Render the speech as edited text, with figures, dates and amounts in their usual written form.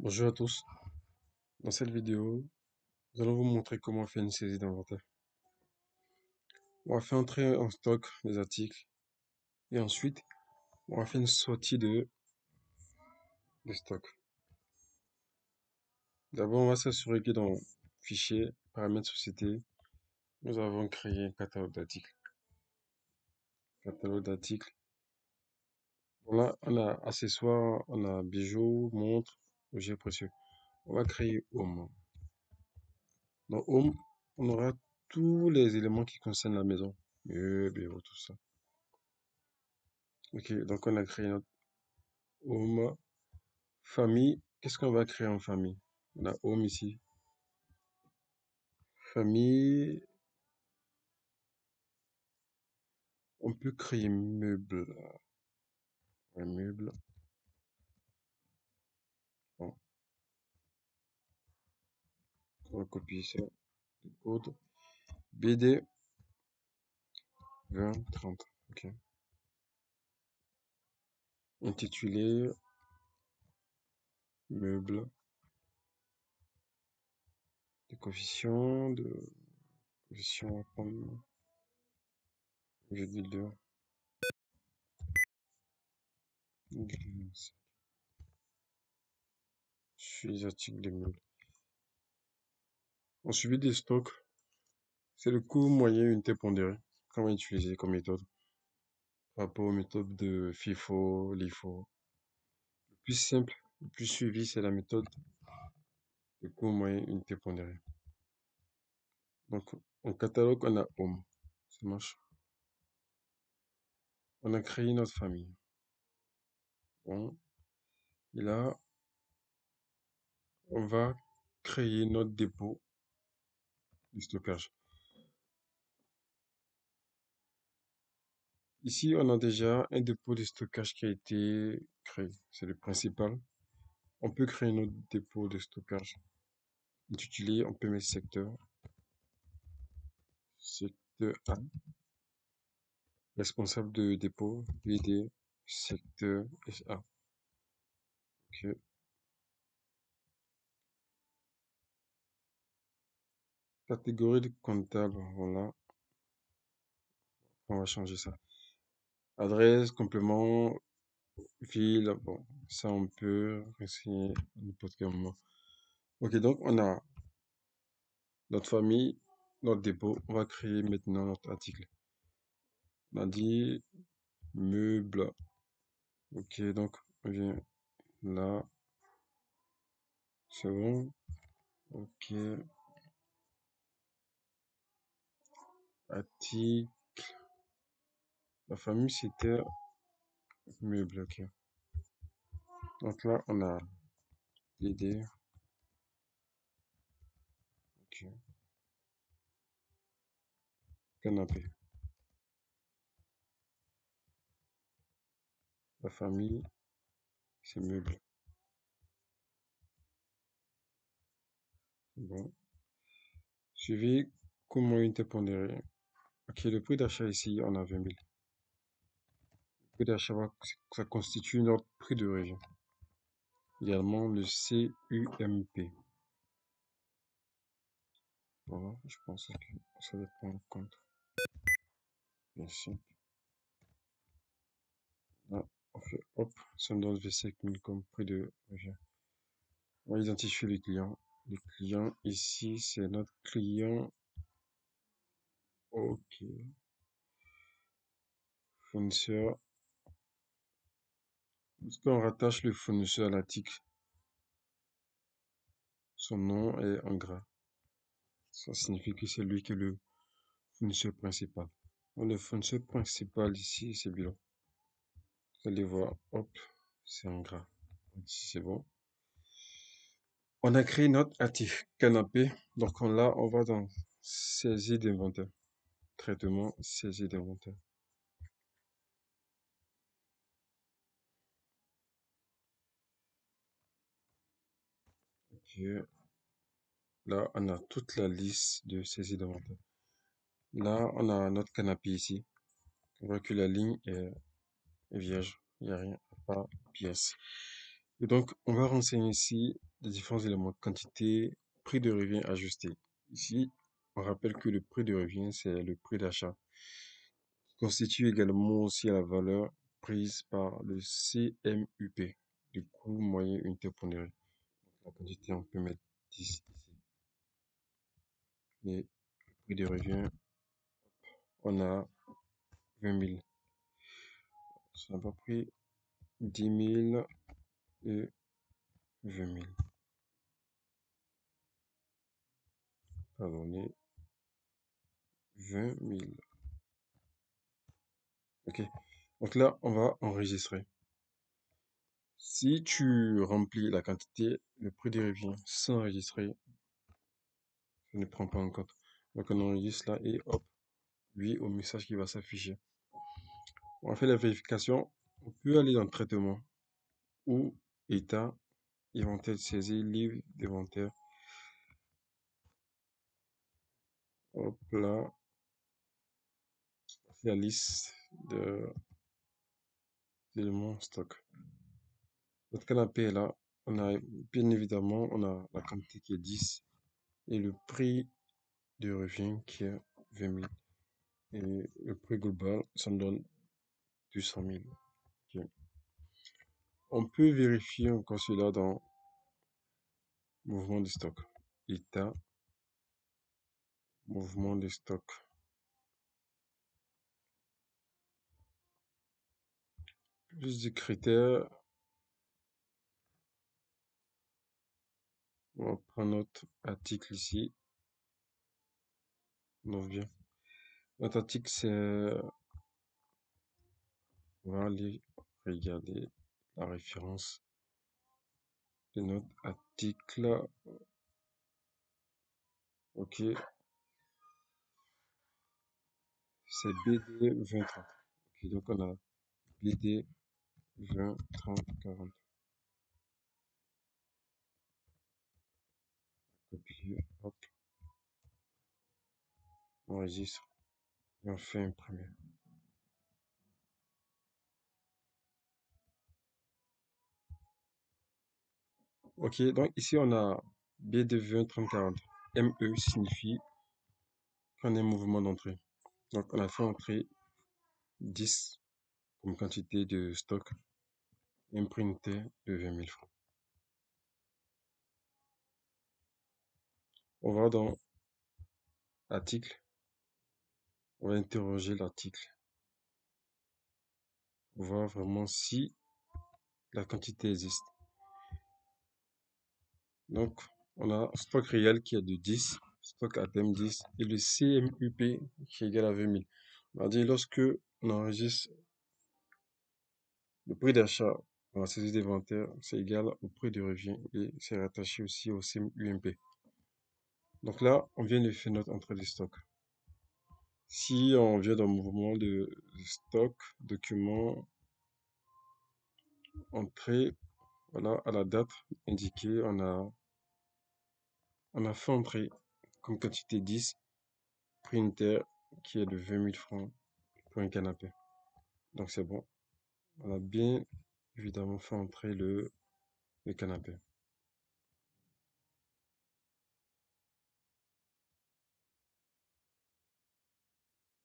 Bonjour à tous. Dans cette vidéo, nous allons vous montrer comment on fait une saisie d'inventaire. On va faire entrer en stock les articles et ensuite on va faire une sortie de stock. D'abord, on va s'assurer que dans Fichier, Paramètres Société, nous avons créé un catalogue d'articles. Catalogue d'articles. Voilà, on a accessoires, on a bijoux, montres, objets précieux. On va créer Home. Dans Home, on aura tous les éléments qui concernent la maison. Bureau, tout ça. Ok, donc on a créé notre Home. Famille, qu'est-ce qu'on va créer en famille? On a home ici. Famille, on peut créer meuble. Ouais, meuble. Bon, on va copier ça. Le code BD 2030. Ok. Intitulé meuble. De coefficient de coefficient on va prendre 1,2. Sur les articles de meubles. En suivi des stocks, c'est le coût moyen unité pondérée qu'on va utiliser comme méthode par rapport aux méthodes de FIFO, LIFO. Le plus simple, le plus suivi, c'est la méthode de coût moyen unité pondérée. Donc, en catalogue, on a home. Ça marche. On a créé notre famille. Bon. Et là, on va créer notre dépôt de stockage. Ici, on a déjà un dépôt de stockage qui a été créé. C'est le principal. On peut créer notre dépôt de stockage. Intitulé, on peut mettre secteur. Secteur A. Responsable de dépôt, VD, secteur SA. Ok. Catégorie de comptable, voilà. On va changer ça. Adresse, complément, ville, bon, ça on peut essayer à n'importe quel moment. Ok, donc on a notre famille, notre dépôt. On va créer maintenant notre article. On a dit meuble. Ok, donc on vient là. C'est bon. Ok. Article. La famille c'était meuble. Ok. Donc là on a l'idée. Ok. Canapé. La famille c'est meuble. Bon. Suivi comment unité pondérée. Ok, le prix d'achat ici, on a 20 000. Le prix d'achat, ça constitue notre prix de revient. Également le CUMP. Voilà, je pense que ça va prendre en compte. Bien sûr. Là, on fait hop, ça me donne 25 000 comme prix de revient. On va identifier les clients. Les clients ici, c'est notre client. Ok. Fournisseur. Lorsqu'on rattache le fournisseur à l'article, son nom est en gras. Ça signifie que c'est lui qui est le fournisseur principal. Donc, le fournisseur principal ici, c'est bilan. Vous allez voir, hop, c'est en gras. Donc, ici, c'est bon. On a créé notre actif canapé. Donc là, on va dans saisie d'inventaire. Traitement, saisie d'inventaire. Ok. Là, on a toute la liste de saisie d'inventaire. Là, on a notre canapé ici. On voit que la ligne est vierge. Il n'y a rien, pas pièce. Et donc, on va renseigner ici les différents éléments: quantité, prix de revient ajusté. Ici, on rappelle que le prix de revient, c'est le prix d'achat, qui constitue également aussi la valeur prise par le CMUP, le coût moyen unité pondéré. La quantité, on peut mettre 10 ici. Et le prix de revient, on a 20 000. Ça n'a pas pris 10 000 et 20 000. Pardonnez, 20 000. Ok. Donc là, on va enregistrer. Si tu remplis la quantité, le prix de revient sans enregistrer, ça ne prend pas en compte. Donc on enregistre là et hop, lui au message qui va s'afficher. On fait la vérification. On peut aller dans traitement ou état, inventaire de saisie, livre d'inventaire. Hop là, c'est la liste d'éléments stock. Notre canapé est là. On a bien évidemment, on a la quantité qui est 10 et le prix de revient qui est 20 000. Et le prix global, ça me donne 200 000. Ok. On peut vérifier encore cela dans mouvement de stock. État, mouvement de stock. Plus de critères. On va prendre notre article ici. On ouvre bien. Notre article, c'est... On va aller regarder la référence de notre article. Ok, c'est BD 2030. Ok, donc on a BD 20, 30, 40. Copier, hop, on enregistre et on fait imprimer. Ok, donc ici on a BD 20, 30, 40. ME signifie qu'on est en mouvement d'entrée. Donc on a fait entrer 10 comme quantité de stock, imprimé de 20 000 francs. On va dans article, on va interroger l'article, on va voir vraiment si la quantité existe. Donc on a stock réel qui est de 10, stock à thème 10 et le CMUP qui est égal à 20 000. On va dire lorsque on enregistre le prix d'achat dans la saisie d'inventaire, c'est égal au prix de revient et c'est rattaché aussi au CMUMP. Donc là, on vient de faire notre entrée de stock. Si on vient dans le mouvement de stock, document, entrée, voilà, à la date indiquée, on a fait entrer comme quantité 10, prix unitaire qui est de 20 000 francs pour un canapé. Donc c'est bon. On a bien évidemment fait entrer le canapé.